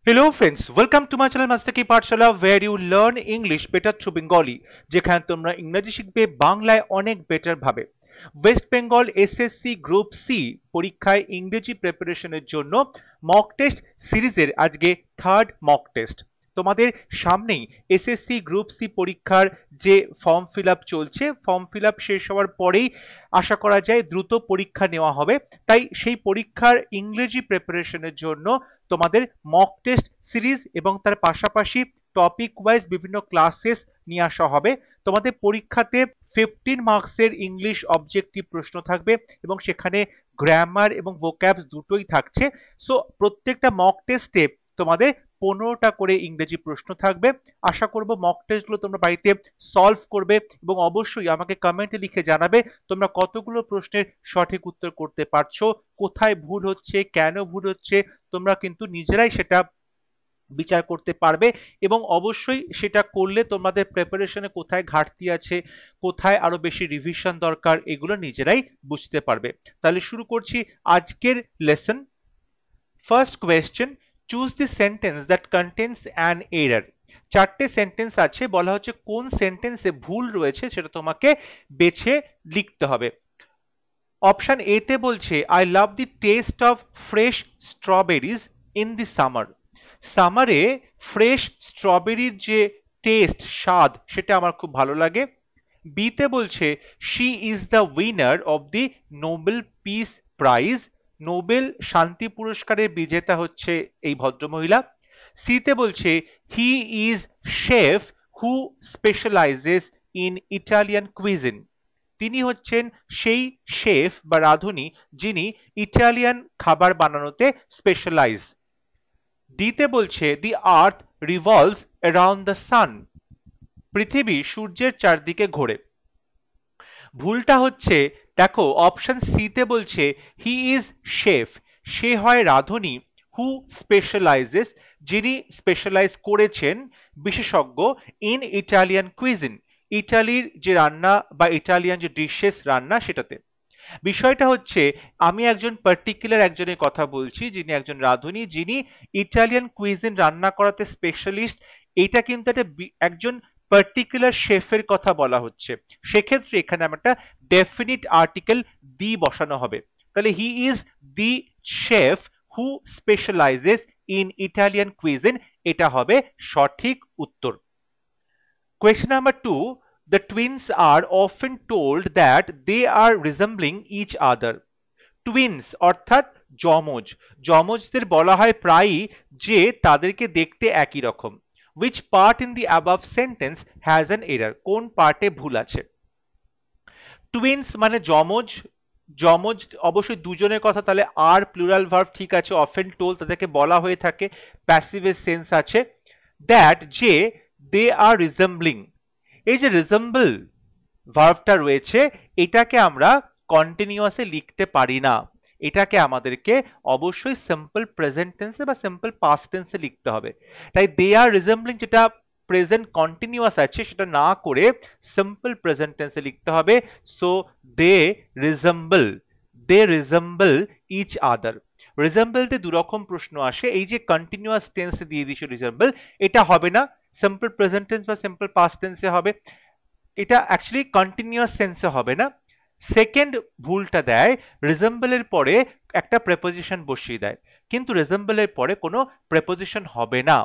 Hello friends, welcome to my channel Mastaki Pathshala where you learn English better through Bengali যেখানে তোমরা ইংরেজি শিখবে বাংলায় অনেক বেটার ভাবে। West Bengal SSC group C পরীক্ষায় ইংরেজি প্রিপারেশনের জন্য মক টেস্ট সিরিজের আজকে থার্ড মক টেস্ট। তোমাদের সামনেই এসএসসি গ্রুপ সি পরীক্ষার যে ফর্ম ফিল আপ চলছে, ফর্ম ফিল আপ শেষ হওয়ার পরেই আশা করা যায় দ্রুত পরীক্ষা নেওয়া হবে। তাই সেই পরীক্ষার ইংরেজি প্রিপারেশনের জন্য তোমাদের মক টেস্ট সিরিজ এবং তার পাশাপাশি টপিক ওয়াইজ বিভিন্ন ক্লাসেস নিয়ে আসা হবে। তোমাদের পরীক্ষাতে 15 মার্কসের ইংলিশ অবজেক্টিভ প্রশ্ন থাকবে এবং সেখানে গ্রামার এবং ভোক্যাবস দুটোই থাকছে। সো প্রত্যেকটা মক টেস্টে তোমাদের 15টা করে ইংরেজি প্রশ্ন থাকবে। আশা করব মক টেস্টগুলো তোমরা বাড়িতে সলভ করবে এবং অবশ্যই আমাকে কমেন্টে লিখে জানাবে তোমরা কতগুলো প্রশ্নের সঠিক উত্তর করতে পারছো, কোথায় ভুল হচ্ছে, কেন ভুল হচ্ছে। তোমরা কিন্তু নিজেরাই সেটা বিচার করতে পারবে এবং অবশ্যই সেটা করলে তোমাদের প্রিপারেশনে কোথায় ঘাটতি আছে, কোথায় আরো বেশি রিভিশন দরকার, এগুলো নিজেরাই বুঝতে পারবে। তাহলে শুরু করছি আজকের lesson. First question, choose the sentence that contains an error. চারটে সেন্টেন্স আছে, বলা হচ্ছে কোন সেন্টেন্সে ভুল রয়েছে সেটা তোমাকে বেছে লিখতে হবে। অপশন এ তে বলছে I love the taste of fresh strawberries in the summer. সামারে ফ্রেশ স্ট্রবেরির যে টেস্ট, স্বাদ, সেটা আমার খুব ভালো লাগে। বি তে বলছে she is the winner of the Nobel peace prize. Nobel শান্তি পুরস্কারের বিজেতা হচ্ছে এই ভদ্রমহিলা। সি তে বলছে he is chef who স্পেশালাইজেস in Italian cuisine. তিনি হচ্ছেন সেই শেফ বা রাঁধুনি যিনি ইটালিয়ান খাবার বানানোতে স্পেশালাইজ। ডিতে বলছে the earth revolves around the sun. পৃথিবী সূর্যের চারদিকে ঘোরে। ভুলটা হচ্ছে, দেখো অপশন সি তে বলছে হি ইজ শেফ, সে হয় রাঁধুনি, হু স্পেশালাইজেস, যিনি স্পেশালাইজ করেছেন, বিশেষজ্ঞ, ইন ইটালিয়ান কুইজিন, ইটালির যে রান্না বা ইটালিয়ান যে ডিশেস রান্না সেটাতে। বিষয়টা হচ্ছে আমি একজন পার্টিকুলার একজনের কথা বলছি যিনি একজন রাঁধুনি, যিনি ইটালিয়ান কুইজিন রান্না করাতে স্পেশালিস্ট। এটা কিন্তু একজন পার্টিকুলার শেফের কথা বলা হচ্ছে। সেক্ষেত্রে এখানে আমার একটা ডেফিনিট আর্টিকেল দি বসানো হবে। তাহলে he is the chef who স্পেশালাইজেস in Italian cuisine, এটা হবে সঠিক উত্তর। Question number 2. The twins are often told that they are resembling each other. Twins অর্থাৎ যমজ, যমজদের বলা হয় প্রায়ই যে তাদেরকে দেখতে একই রকম। which part in the above sentence has an error? কোন পার্টে ভুল আছে? টুইনস মানে যমজ, যমজ অবশ্যই দুজনের কথা, তাহলে আর প্লুরাল ভার্ব ঠিক আছে। অফেন টোল তাদেরকে বলা হয়ে থাকে, প্যাসিভের সেন্স আছে। দ্যাট যে দে আর রিজেম্বলিং, এই যে রিজেম্বল ভার্বটা রয়েছে এটাকে আমরা কন্টিনিউয়াসে লিখতে পারি না, এটাকে আমাদেরকে অবশ্যই সিম্পল প্রেজেন্ট টেন্সে বা সিম্পল পাস্ট টেন্সে লিখতে হবে। তাই দে আর রিজেম্বলিং যেটা প্রেজেন্ট কন্টিনিউয়াস আছে সেটা না করে সিম্পল প্রেজেন্ট টেন্সে লিখতে হবে। So they resemble, they resemble each other. রিজেম্বলতে দু রকম প্রশ্ন আসে, এই যে কন্টিনিউয়াস টেন্সে দিয়ে দিছো রিজেম্বল, এটা হবে না, সিম্পল প্রেজেন্ট টেন্স বা সিম্পল পাস্ট টেন্সে হবে। এটা অ্যাকচুয়ালি কন্টিনিউয়াস সেন্সে হবে না। সেকেন্ড ভুলটা দেয় রিজেম্বলের পরে একটা প্রেপোজিশন বসিয়ে দেয়, কিন্তু রিজেম্বলের পরে কোনো প্রেপোজিশন হবে না।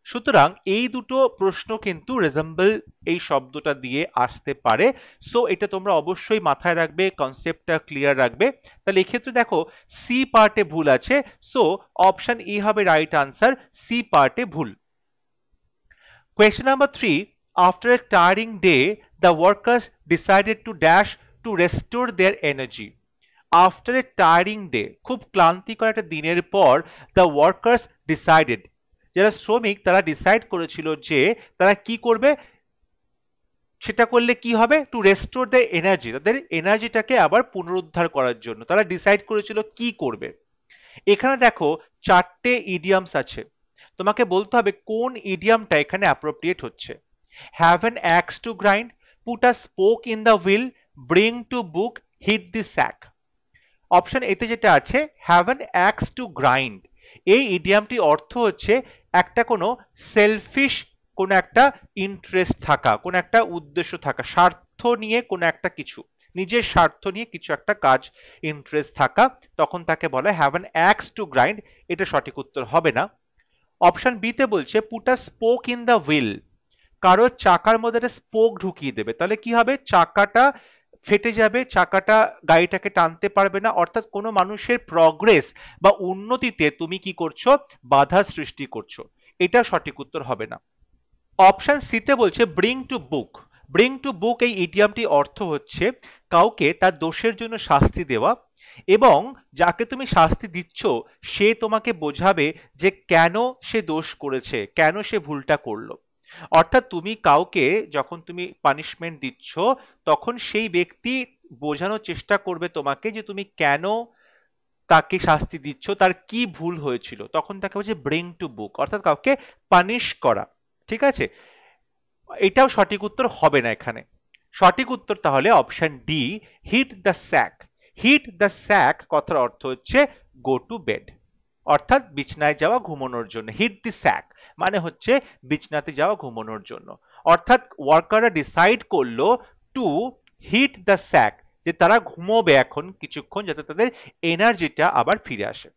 সুতরাং এই দুটো প্রশ্ন কিন্তু রিজেম্বল এই শব্দটা দিয়ে আসতে পারে। সো এটা তোমরা অবশ্যই মাথায় রাখবে, কনসেপ্টটা ক্লিয়ার রাখবে। তাহলে এক্ষেত্রে দেখো সি পার্টে ভুল আছে, সো অপশন ই হবে রাইট আনসার, সি পার্টে ভুল। Question number 3. After a tiring day, the workers decided to dash to restore their energy. After a tiring day, খুব ক্লান্তিকর একটা দিনের পর, the workers decided, যারা শ্রমিক তারা ডিসাইড করেছিল যে তারা কি করবে, সেটা করলে কি হবে, টু রেস্টোর দ্য এনার্জি, তাদের এনার্জিটাকে আবার পুনরুদ্ধার করার জন্য তারা ডিসাইড করেছিল কি করবে। এখানে দেখো চারটে ইডিয়ামস আছে, তোমাকে বলতে হবে কোন ইডিয়ামটা এখানে অ্যাপ্রোপ্রিয়েট হচ্ছে। Have an axe to grind, put a spoke in the wheel, bring to book, hit the sack. Option এতে যেটা আছে have an axe to grind, এই ইডিয়ামটি অর্থ হচ্ছে একটা কোনো সেলফিশ কোনো একটা ইন্টারেস্ট থাকা, কোনো একটা উদ্দেশ্য থাকা, স্বার্থ নিয়ে কোনো একটা কিছু, নিজের স্বার্থ নিয়ে কিছু একটা কাজ ইন্টারেস্ট থাকা, তখন তাকে বলে have an axe to grind. এটা সঠিক উত্তর হবে না। অপশন বি তে বলছে put a spoke in the wheel, কারো চাকার মধ্যে একটা স্পোক ঢুকিয়ে দেবে, তাহলে কি হবে, চাকাটা ফেটে যাবে, চাকাটা গাড়িটাকে টানতে পারবে না, অর্থাৎ কোনো মানুষের প্রগ্রেস বা উন্নতিতে তুমি কি করছো, বাধা সৃষ্টি করছো। এটা সঠিক উত্তর হবে না। অপশন সি তে বলছে bring to book. Bring to বুক এই ইডিয়ামটি অর্থ হচ্ছে কাউকে তার দোষের জন্য শাস্তি দেওয়া, এবং যাকে তুমি শাস্তি দিচ্ছ সে তোমাকে বোঝাবে যে কেন সে দোষ করেছে, কেন সে ভুলটা করলো। অর্থাৎ তুমি কাউকে যখন তুমি পানিশমেন্ট দিচ্ছ, তখন সেই ব্যক্তি বোঝানোর চেষ্টা করবে তোমাকে যে তুমি কেন তাকে শাস্তি দিচ্ছ, তার কি ভুল হয়েছিল, তখন তাকে বলছে ব্রিং টু বুক, অর্থাৎ কাউকে পানিশ করা। ঠিক আছে, এটাও সঠিক উত্তর হবে না এখানে। সঠিক উত্তর তাহলে option D, hit the sack. Hit the sack কথার অর্থ হচ্ছে গো টু বেড, অর্থাৎ বিছনায় যাওয়া, ঘুমানোর জন্য। হিট দি স্যাক মানে হচ্ছে বিছনাতে যাওয়া, ঘুমানোর জন্য। অর্থাৎ ওয়ার্কাররা ডিসাইড করলো টু হিট দ্য স্যাক, যে তারা ঘুমোবে এখন কিছুক্ষণ, যাতে তাদের এনার্জিটা আবার ফিরে আসে।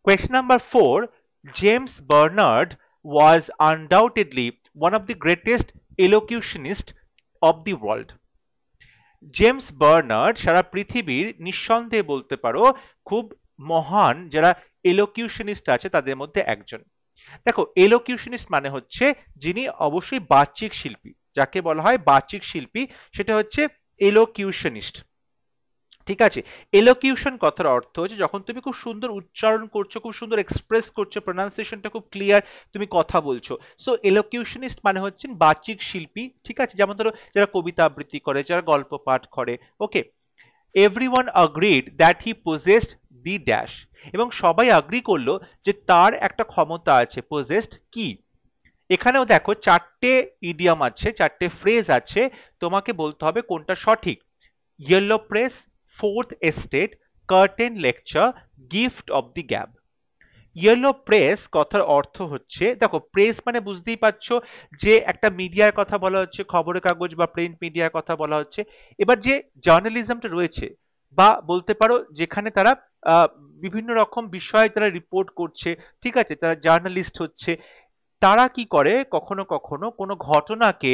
Question number 4. James Bernard was undoubtedly one of the greatest elocutionists of the world. James Bernard সারা পৃথিবীর নিঃসন্দেহে বলতে পারো খুব মহান যারা এলোকিউশনিস্ট আছে তাদের মধ্যে একজন। দেখো, এলোকিউশনিস্ট মানে হচ্ছে যিনি অবশ্যই বাচিক শিল্পী, যাকে বলা হয় বাচিক শিল্পী সেটা হচ্ছে এলোকিউশনিস্ট। ঠিক আছে, এলোকিউশন কথার অর্থ হচ্ছে যখন তুমি খুব সুন্দর উচ্চারণ করছো, খুব সুন্দর এক্সপ্রেস করছো, প্রোনাউন্সিয়েশনটা খুব ক্লিয়ার, তুমি কথা বলছো। সো এলোকিউশনিস্ট মানে হচ্ছেন বাচিক শিল্পী। ঠিক আছে, যেমন ধরো যারা কবিতা আবৃত্তি করে, যারা গল্প পাঠ করে। Okay, everyone agreed that he possessed the dash, এবং সবাই অ্যাগ্রি করলো যে তার একটা ক্ষমতা আছে। পজেসড কি, এখানেও দেখো চারটে ইডিয়াম আছে, চারটে ফ্রেজ আছে, তোমাকে বলতে হবে কোনটা সঠিক। Yellow press, fourth estate, curtain lecture, gift of the gab. Yellow press কথার অর্থ হচ্ছে, দেখো প্রেস মানে বুঝতেই পারছো যে একটা মিডিয়ার কথা বলা হচ্ছে, খবরের কাগজ বা প্রিন্ট মিডিয়ার কথা বলা হচ্ছে। এবার যে জার্নালিজমটা রয়েছে, বা বলতে পারো যেখানে তারা আহ, বিভিন্ন রকম বিষয় তারা রিপোর্ট করছে, ঠিক আছে, তারা জার্নালিস্ট হচ্ছে, তারা কি করে কখনো কখনো কোনো ঘটনাকে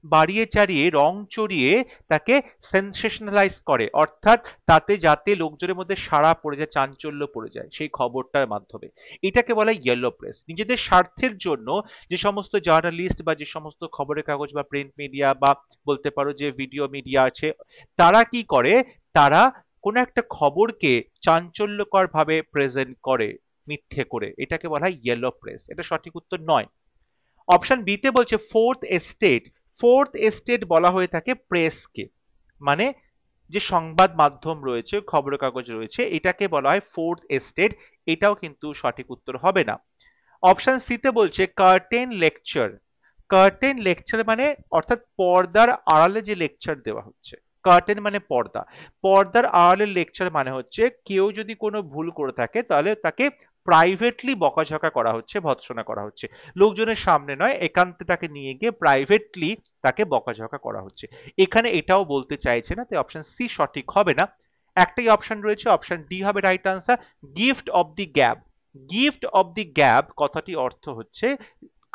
বাড়িয়ে চাড়িয়ে রং চড়িয়ে তাকে সেনসেশনালাইজ করে, অর্থাৎ তাতে যাতে লোকজনের মধ্যে সাড়া পড়ে যায়, চাঞ্চল্য পড়ে যায় সেই খবরটার মাধ্যমে। এটাকে বলা হয় ইয়েলো প্রেস। নিজেদের স্বার্থের জন্য যে সমস্ত জার্নালিস্ট বা যে সমস্ত খবরের কাগজ বা প্রিন্ট মিডিয়া বা বলতে পারো যে ভিডিও মিডিয়া আছে, তারা কি করে, তারা কোনো একটা খবরকে চাঞ্চল্যকর ভাবে প্রেজেন্ট করে মিথ্যে করে, এটাকে বলা হয় ইয়েলো প্রেস। এটা সঠিক উত্তর নয়। অপশন বি তে বলছে ফোর্থ এস্টেট। ফোর্থ এস্টেট বলা হয়ে থাকে প্রেসকে, মানে যে সংবাদ মাধ্যম রয়েছে, খবরের কাগজ রয়েছে, এটাকে বলা হয় ফোর্থ এস্টেট। এটাও কিন্তু সঠিক উত্তর হবে না। অপশন সি তে বলছে কার্টেন লেকচার। কার্টেন লেকচার মানে অর্থাৎ পর্দার আড়ালে যে লেকচার দেওয়া হচ্ছে। কার্টেন মানে পর্দা, পর্দার আড়ালের লেকচার মানে হচ্ছে কেউ যদি কোনো ভুল করে থাকে তাহলে তাকে প্রাইভেটলি বকাঝকা করা হচ্ছে, ভৎসনা করা হচ্ছে, লোকজনের সামনে নয়, একান্তে তাকে নিয়ে গিয়ে প্রাইভেটলি তাকে বকাঝকা করা হচ্ছে। এখানে এটাও বলতে চাইছে না, তাই অপশন সি সঠিক হবে না। একটাই অপশন রয়েছে, অপশন ডি হবে right answer, gift of the gab. Gift of the gab কথাটি অর্থ হচ্ছে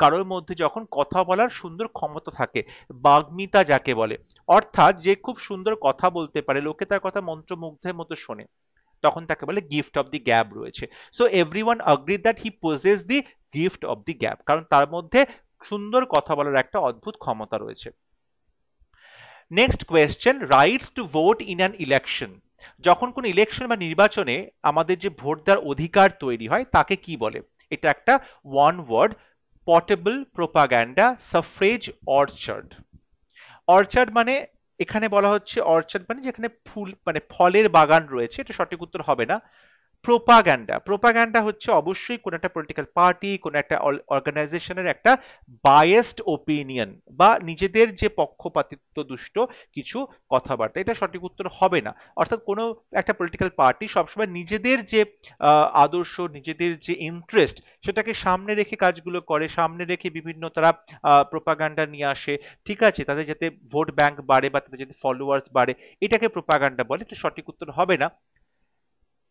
কারোর মধ্যে যখন কথা বলার সুন্দর ক্ষমতা থাকে, বাগ্মিতা যাকে বলে, অর্থাৎ যে খুব সুন্দর কথা বলতে পারে, লোকে তার কথা মন্ত্রমুগ্ধের মতো শোনে, তখন তাকে বলে গিফট অফ দি গ্যাব রয়েছে। So everyone agree that he possess the gift of the gab, কারণ তার মধ্যে সুন্দর কথা বলার একটা অদ্ভুত ক্ষমতা রয়েছে। Next question, rights to vote in an election. যখন কোন ইলেকশন বা নির্বাচনে আমাদের যে ভোট দেওয়ার অধিকার তৈরি হয় তাকে কি বলে? এটা একটা one word, portable propaganda, suffrage, orchard. Orchard মানে এখানে বলা হচ্ছে, অর্চার্ড মানে যেখানে ফুল মানে ফলের বাগান রয়েছে, এটা সঠিক উত্তর হবে না। প্রোপাগ্যান্ডা হচ্ছে অবশ্যই কোন একটা পলিটিক্যাল পার্টি, কোন একটা অর্গানাইজেশনের একটা বায়াসড ওপিনিয়ন বা নিজেদের যে পক্ষপাতিত্ব দুষ্ট কিছু কথাবার্তা, এটা সঠিক উত্তর হবে না। অর্থাৎ কোনো একটা পলিটিক্যাল পার্টি সবসময় নিজেদের যে আদর্শ, নিজেদের যে ইন্টারেস্ট, সেটাকে সামনে রেখে কাজগুলো করে, সামনে রেখে বিভিন্ন তারা প্রোপাগান্ডা নিয়ে আসে, ঠিক আছে, তাদের যাতে ভোট ব্যাংক বাড়ে বা তাদের যাতে ফলোয়ার্স বাড়ে, এটাকে প্রোপাগান্ডা বলে। এটা সঠিক উত্তর হবে না।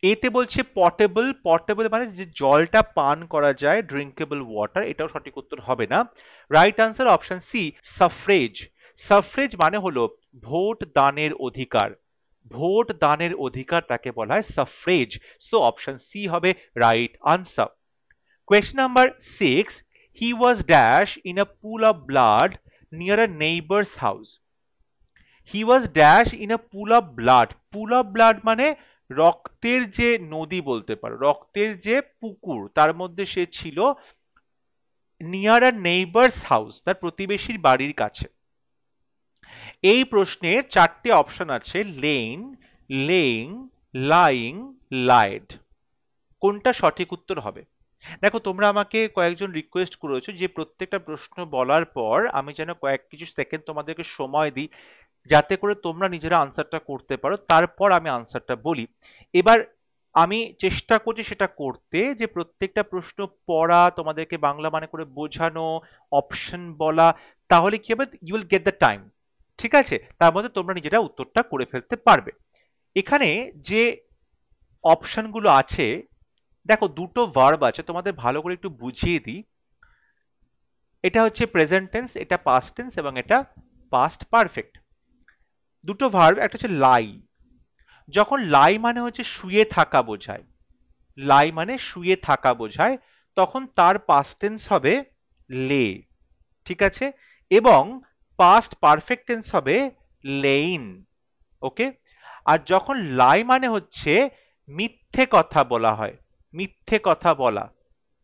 এতে বলছে পটেবল, পটেবল মানে যে জলটা পান করা যায়, ড্রিঙ্কেবল ওয়াটার, এটাও সঠিক উত্তর হবে না। Right answer option C, suffrage. Suffrage মানে হলো ভোট দানের অধিকার, ভোট দানের অধিকার তাকে বলা হয় সাফ্রেজ। সো অপশন সি হবে right answer. Question number 6, he was dash in a pool of blood near a neighbours house. He was dash in a pool of blood. Pool of blood মানে রক্তের যে নদী বলতে পারো, রক্তের যে পুকুর, তার মধ্যে সে ছিল নিয়ার আ নেইবারস হাউস, তার প্রতিবেশীর বাড়ির কাছে। এই প্রশ্নের চারটে অপশন আছে, লেইন, লেইং, লাইং, লাইড। কোনটা সঠিক উত্তর হবে? দেখো, তোমরা আমাকে কয়েকজন রিকোয়েস্ট করেছো যে প্রত্যেকটা প্রশ্ন বলার পর আমি যেন কয়েক কিছু সেকেন্ড তোমাদেরকে সময় দিই, যাতে করে তোমরা নিজেরা আনসারটা করতে পারো, তারপর আমি আনসারটা বলি। এবার আমি চেষ্টা করছি সেটা করতে, যে প্রত্যেকটা প্রশ্ন পড়া, তোমাদেরকে বাংলা মানে করে বোঝানো, অপশন বলা, তাহলে কি হবে, you will get the time, ঠিক আছে, তার মধ্যে তোমরা নিজেরা উত্তরটা করে ফেলতে পারবে। এখানে যে অপশনগুলো আছে, দেখো দুটো ভার্ব আছে, তোমাদের ভালো করে একটু বুঝিয়ে দিই। এটা হচ্ছে প্রেজেন্ট টেন্স, এটা পাস্ট টেন্স এবং এটা পাস্ট পারফেক্ট। দুটো ভার্ব, একটা হচ্ছে লাই। যখন লাই মানে হচ্ছে শুয়ে থাকা বোঝায়, লাই মানে শুয়ে থাকা বোঝায়, তখন তার পাস্ট টেন্স হবে লে, ঠিক আছে, এবং পাস্ট পারফেক্ট টেন্স হবে লেইন। ওকে। আর যখন লাই মানে হচ্ছে মিথ্যে কথা বলা হয়, মিথ্যে কথা বলা,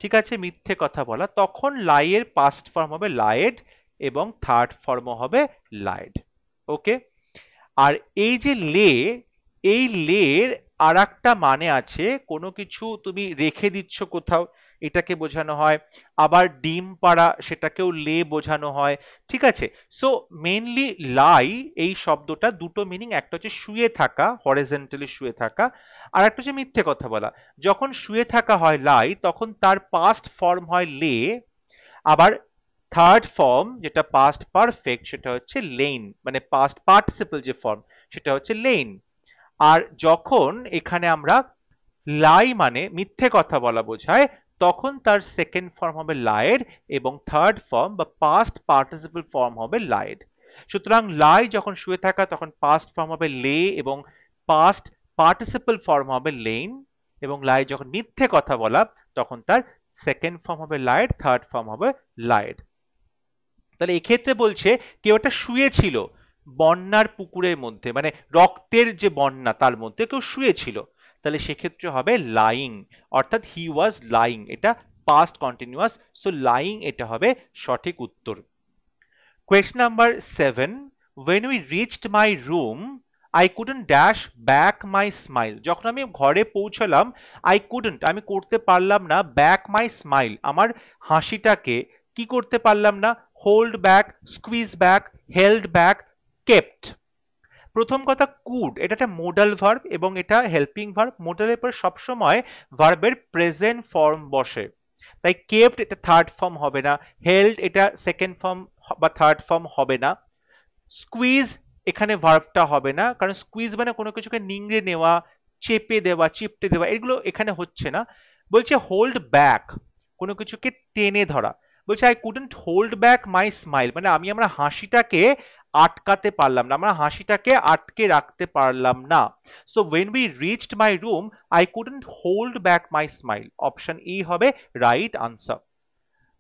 ঠিক আছে, মিথ্যে কথা বলা, তখন লাই এর পাস্ট ফর্ম হবে লায়েড এবং থার্ড ফর্ম হবে লাইড। ওকে। আর এই যে লে, এই লের আর একটা মানে আছে, কোনো কিছু তুমি রেখে দিচ্ছ কোথাও, এটাকে বোঝানো হয়। আবার ডিম পাড়া, সেটাকেও লে বোঝানো হয়, ঠিক আছে। সো মেইনলি লাই এই শব্দটা দুটো মিনিং, একটা হচ্ছে শুয়ে থাকা, হরিজন্টালি শুয়ে থাকা, আর একটা হচ্ছে মিথ্যে কথা বলা। যখন শুয়ে থাকা হয় লাই, তখন তার পাস্ট ফর্ম হয় লে, আবার থার্ড ফর্ম যেটা পাস্ট পারফেক্ট সেটা হচ্ছে লেইন, মানে পাস্ট পার্টিসিপল যে ফর্ম সেটা হচ্ছে লেইন। আর যখন এখানে আমরা লাই মানে মিথ্যে কথা বলা বোঝায়, তখন তার সেকেন্ড ফর্ম হবে লায়েড এবং থার্ড ফর্ম বা পাস্ট পার্টিসিপল ফর্ম হবে লাইড। সুতরাং লাই যখন শুয়ে থাকা তখন পাস্ট ফর্ম হবে লে এবং পাস্ট পার্টিসিপল ফর্ম হবে লেইন, এবং লাই যখন মিথ্যে কথা বলা তখন তার সেকেন্ড ফর্ম হবে লাইড, থার্ড ফর্ম হবে লাইড। তাহলে এক্ষেত্রে বলছে কেউ একটা শুয়ে ছিল বন্যার পুকুরের মধ্যে, মানে রক্তের যে বন্যা তার মধ্যে কেউ শুয়ে ছিল, তাহলে সেক্ষেত্রে হবে লাইং, অর্থাৎ হি ওয়াজ লাইং, এটা পাস্ট কন্টিনিউয়াস, সো লাইং এটা হবে সঠিক উত্তর। Question number 7, when we reached my room I couldn't dash back my smile। যখন আমি ঘরে পৌঁছলাম, I couldn't আমি করতে পারলাম না, back my smile আমার হাসিটাকে কি করতে পারলাম না, hold back, squeeze back, held back, kept. প্রথম কথা, কুড এটা একটা মোডাল ভার্ব এবং এটা হেল্পিং ভার্ব, মোডালের পর সবসময় ভার্বের প্রেজেন্ট ফর্ম বসে, তাই কেপ্ট এটা থার্ড ফর্ম হবে না, হেল্ড এটা সেকেন্ড ফর্ম বা থার্ড ফর্ম হবে না, স্কুইজ এখানে ভার্বটা হবে না, কারণ স্কুইজ মানে কোনো কিছুকে নিংড়ে নেওয়া, চেপে দেওয়া, চিপটে দেওয়া, এগুলো এখানে হচ্ছে না। বলছে হোল্ড ব্যাক, কোনো কিছুকে টেনে ধরা, বলছে I couldn't hold back my smile, মানে আমি আমার হাসিটাকে আটকাতে পারলাম না, আমরা হাসিটাকে আটকে রাখতে পারলাম না। So when we reached my room I couldn't hold back my smile, option E হবে right answer.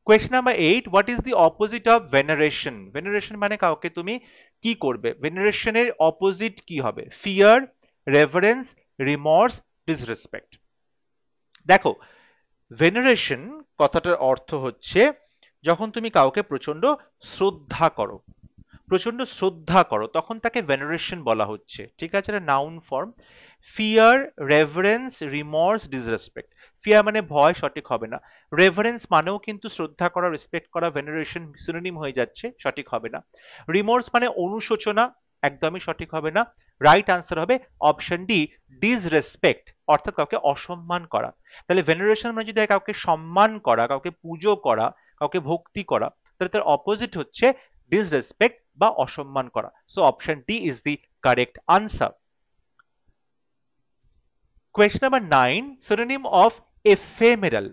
Question number 8, what is the opposite of veneration. Veneration মানে কাউকে তুমি কি করবে, ভেনারেশনের অপোজিট কি হবে, ফিয়ার, রেভারেন্স, রিমর্স, ডিসরেসপেক্ট। দেখো, ভেনারেশন কথাটার অর্থ হচ্ছে যখন তুমি কাউকে প্রচন্ড শ্রদ্ধা করো, প্রচন্ড শ্রদ্ধা করো, তখন তাকে ভেনারেশন বলা হচ্ছে। ঠিক আছে, এটা noun form. Fear, reverence, remorse, disrespect. Fear মানে ভয়, সঠিক হবে না। রেভারেন্স মানেও কিন্তু শ্রদ্ধা করা, রেসপেক্ট করা, ভেনারেশন সিনোনিম হয়ে যাচ্ছে, সঠিক হবে না। রিমর্স মানে অনুশোচনা, একদমই সঠিক হবে না। রাইট আনসার হবে অপশন ডি, ডিসরেসপেক্ট, অর্থাৎ কাউকে অসম্মান করা। তাহলে ভেনারেশন মানে যদি কাউকে সম্মান করা, কাউকে পুজো করা, কাউকে ভক্তি করা, তাহলে তার অপোজিট হচ্ছে ডিসরেসপেক্ট বা অসম্মান করা। So option D is the correct answer. Question number 9, synonym of ephemeral.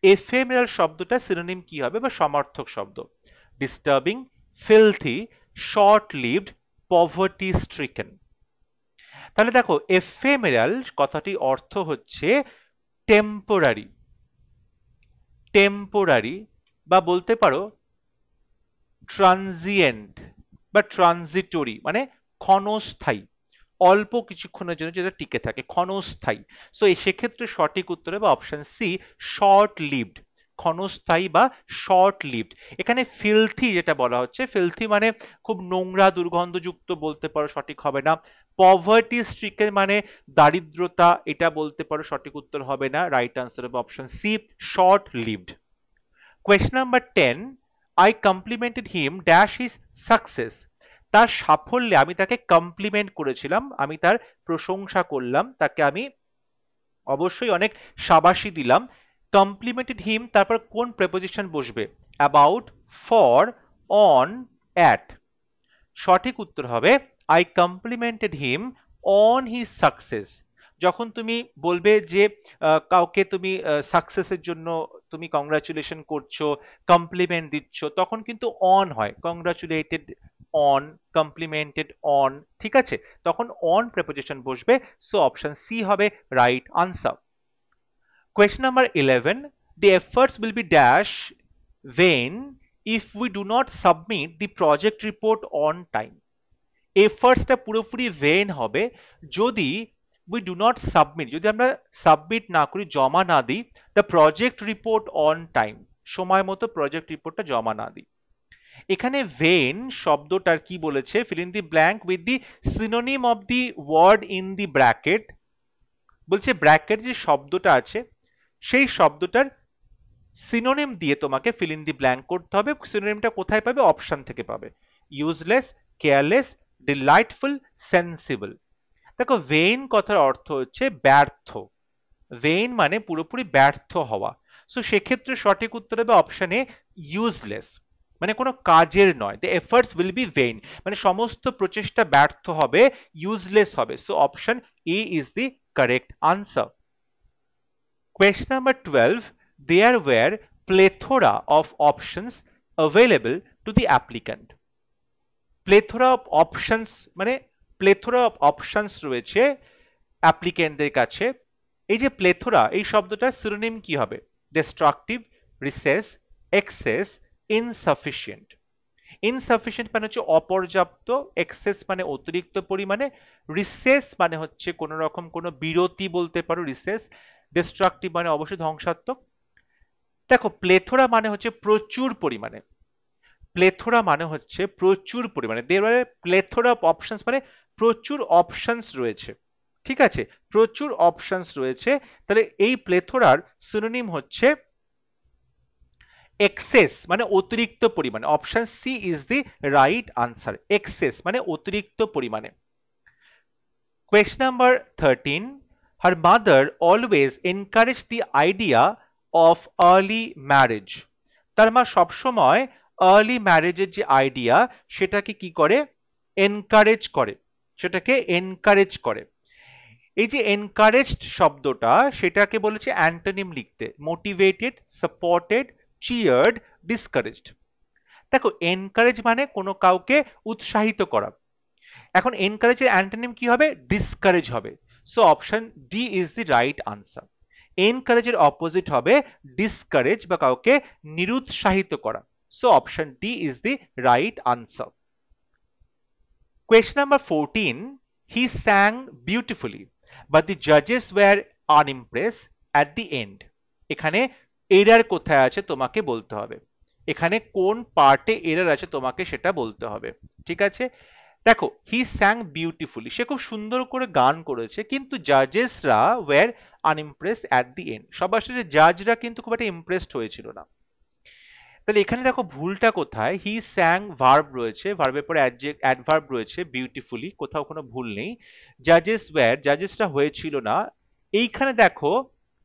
Ephemeral শব্দটা সিনোনিম কি হবে বা সমার্থক শব্দ? Disturbing, filthy, short lived, poverty stricken. তাহলে দেখো, এফেমেরাল কথাটি অর্থ হচ্ছে টেম্পোরারি, টেম্পোরারি বা বলতে পারো ট্রানজিয়েন্ট বা ট্রানজিটরি, মানে ক্ষণস্থায়ী, অল্প কিছুক্ষণের জন্য যেটা টিকে থাকে, ক্ষণস্থায়ী। সো সেক্ষেত্রে সঠিক উত্তর হবে অপশন সি, শর্ট লিভড, ক্ষণস্থায়ী বা শর্ট লিভড। এখানে ফিলথি যেটা বলা হচ্ছে, ফিলথি মানে খুব নোংরা, দুর্গন্ধযুক্ত বলতে পারো, সঠিক হবে না। পভার্টি স্ট্রিকেন মানে দারিদ্রতা, এটা বলতে পারো, সঠিক উত্তর হবে না। রাইট আনসার হবে option C, short lived. Question number 10, I complimented him dash his success. তার সাফল্যে আমি তাকে কমপ্লিমেন্ট করেছিলাম, আমি তার প্রশংসা করলাম, তাকে আমি অবশ্যই অনেক শাবাশি দিলাম। কমপ্লিমেন্টেড হিম, তারপর কোন প্রেপোজিশন বসবে? About, for, on, at. সঠিক উত্তর হবে I complimented him on his success. যখন তুমি বলবে যে কাউকে তুমি সাকসেসের জন্য তুমি কংগ্রাচুলেশন করছো, কমপ্লিমেন্ট দিচ্ছ, তখন কিন্তু অন হয়, কংগ্রাচুলেটেড অন, কমপ্লিমেন্টেড অন। ঠিক আছে, তখন অন প্রেপোজিশন বসবে। সো অপশন সি হবে right answer. Question number 11, the efforts will be dash vain if we do not submit the project report on time. এফার্টসটা পুরোপুরি ভেন হবে যদি we do not submit, যদি আমরা সাবমিট না করি, জমা না দিই, the project report on time, সময় মতো প্রজেক্ট রিপোর্টটা জমা না দিই। এখানে ভেন শব্দটার কি বলেছে? Fill in the blank with the synonym of the word in the bracket. বলছে ব্র্যাকেট যে শব্দটা আছে সেই শব্দটার সিনোনিম দিয়ে তোমাকে ফিল ইন দি ব্ল্যাঙ্ক করতে হবে। সিনোনিমটা কোথায় পাবে? অপশন থেকে পাবে। Useless, careless, delightful, sensible. দেখো, ভেইন কথার অর্থ হচ্ছে ব্যর্থ। ভেইন মানে পুরোপুরি ব্যর্থ হওয়া। সো সেক্ষেত্রে সঠিক উত্তর হবে অপশন এ, ইউজলেস, মানে কোনো কাজের নয়। The efforts will be vein মানে সমস্ত প্রচেষ্টা ব্যর্থ হবে, ইউজলেস হবে। So option A is the correct answer. Question number 12, there were plethora of options available to the applicant. Plethora of options মানে plethora of options রয়েছে অ্যাপ্লিকেন্টদের কাছে। এই যে প্লেথোরা, এই শব্দটার সিনোনিম কি হবে? Destructive, recess, excess, insufficient. Insufficient মানে হচ্ছে অপর্যাপ্ত, এক্সেস মানে অতিরিক্ত পরিমাণে, রিসেস মানে হচ্ছে কোন রকম কোনো বিরতি বলতে পারো, রিসেস। ডিস্ট্রাকটিভ মানে অবশ্যই ধ্বংসাত্মক। দেখো, প্লেথোরা মানে হচ্ছে প্রচুর পরিমাণে, প্লেথোরা মানে হচ্ছে প্রচুর পরিমাণে। দেয়ার আর প্লেথোরা অফ অপশনস মানে প্রচুর অপশনস রয়েছে। ঠিক আছে, প্রচুর অপশনস রয়েছে। তাহলে এই প্লেথোরার সিনোনিম হচ্ছে এক্সেস মানে অতিরিক্ত পরিমাণে। Option C is the right answer, excess মানে অতিরিক্ত পরিমাণে। Question number 13, her mother always encouraged the idea of early marriage. তার মা সবসময় আর্লি ম্যারেজের যে আইডিয়া সেটাকে কি করে? এনকারেজ করে, সেটাকে এনকারেজ করে। এই যে এনকারেজড শব্দটা, সেটাকে বলেছে অ্যান্টোনিম লিখতে, মোটিভেটেড, সাপোর্টেড, চিয়ার্ড, ডিসকারেজড। দেখো, এনকারেজ মানে কোনো কাউকে উৎসাহিত করা। এখন এনকারেজের অ্যান্টোনিম কি হবে? ডিসকারেজ হবে। So option D is the right answer. এনকারেজের অপোজিট হবে ডিসকারেজ বা কাউকে নিরুৎসাহিত করা। So option D is the right answer. Question number 14, he sang beautifully but the judges were unimpressed at the end. এখানে এরার কোথায় আছে তোমাকে বলতে হবে। এখানে কোন পার্টে এরর আছে তোমাকে সেটা বলতে হবে, ঠিক আছে? দেখো, হি স্যাং বিউটিফুলি, সে খুব সুন্দর করে গান করেছে, কিন্তু জাজেসরা ওয়্যার আনইমপ্রেস অ্যাট দি এন্ড, সবার শেষে জাজরা কিন্তু খুব একটা ইমপ্রেসড হয়েছিল না। তাহলে এখানে দেখো ভুলটা কোথায়, হি স্যাং ভার্ব রয়েছে, ভার্বের পরে অ্যাডভার্ব রয়েছে বিউটিফুলি, কোথাও কোনো ভুল নেই। জাজেস ওয়্যার, জাজেসরা হয়েছিল না, এইখানে দেখো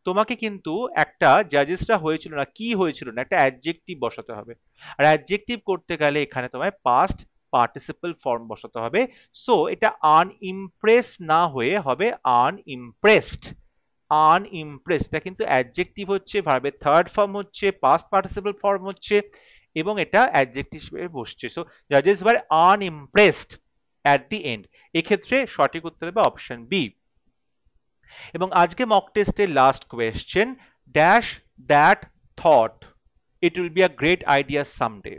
তোমাকে কিন্তু একটা জাজেসরা হয়েছিল না, কি হয়েছিল না, একটা অ্যাডজেক্টিভ বসাতে হবে। আর অ্যাডজেক্টিভ করতে গেলে এখানে তোমায় পাস্ট পার্টিসিপল ফর্ম বসাতে হবে। সো এটা আনইমপ্রেস না হয়ে হবে আনইমপ্রেসড। আনইমপ্রেসড এটা কিন্তু অ্যাডজেক্টিভ হচ্ছে, ভার্বের থার্ড ফর্ম হচ্ছে, পাস্ট পার্টিসিপল ফর্ম হচ্ছে, এবং এটা অ্যাডজেক্টিভ হিসেবে বসছে। সো জাজেস were unimpressed at the end, এক্ষেত্রে সঠিক উত্তর হবে অপশন বি। এবং আজকে মক টেস্টের last question, dash that thought it will be a great idea someday,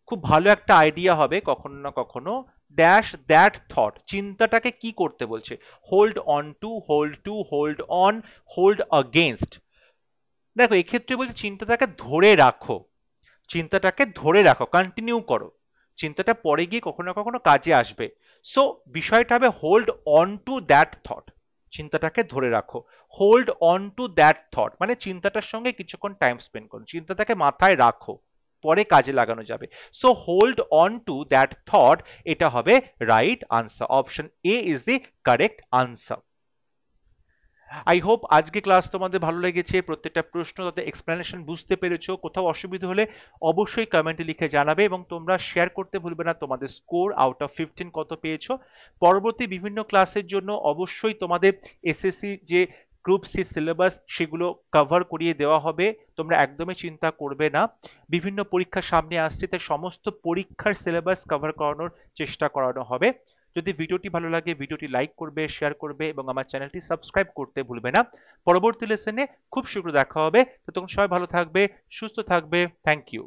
খুব ভালো একটা আইডিয়া হবে কখনো না কখনো, ড্যাশ দ্যাট থট, চিন্তাটাকে কি করতে বলছে, hold on to, hold to, hold on, hold against. দেখো এক্ষেত্রে বলছে চিন্তাটাকে ধরে রাখো, চিন্তাটাকে ধরে রাখো, কন্টিনিউ করো, চিন্তাটা পরে গিয়ে কখনো না কখনো কাজে আসবে। সো বিষয়টা হবে hold on to that thought, চিন্তাটাকে ধরে রাখো। Hold on to that thought মানে চিন্তাটার সঙ্গে কিছুক্ষণ টাইম স্পেন্ড করো, চিন্তাটাকে মাথায় রাখো, পরে কাজে লাগানো যাবে। So hold on to that thought, এটা হবে right answer, option A is the correct answer. I hope আজকে ক্লাস তোমাদের ভালো লেগেছে, প্রত্যেকটা প্রশ্ন তাদের এক্সপ্লেনেশন বুঝতে পেরেছো, কোথাও অসুবিধা হলে অবশ্যই কমেন্টে লিখে জানাবে, এবং তোমরা শেয়ার করতে ভুলবে না তোমাদের স্কোর আউট অফ 15 কত পেয়েছো। পরবর্তী বিভিন্ন ক্লাসের জন্য অবশ্যই তোমাদের এসএসসি যে গ্রুপ সি সিলেবাস সেগুলো কভার করিয়ে দেওয়া হবে, তোমরা একদমই চিন্তা করবে না। বিভিন্ন পরীক্ষা সামনে আসছে, তাই সমস্ত পরীক্ষার সিলেবাস কভার করানোর চেষ্টা করানো হবে। যদি ভিডিওটি ভালো লাগে ভিডিওটি লাইক করবে, শেয়ার করবে, এবং আমার চ্যানেলটি সাবস্ক্রাইব করতে ভুলবে না। পরবর্তী লেসনে খুব শীঘ্র দেখা হবে, ততক্ষণ সবাই ভালো থাকবে, সুস্থ থাকবে। Thank you.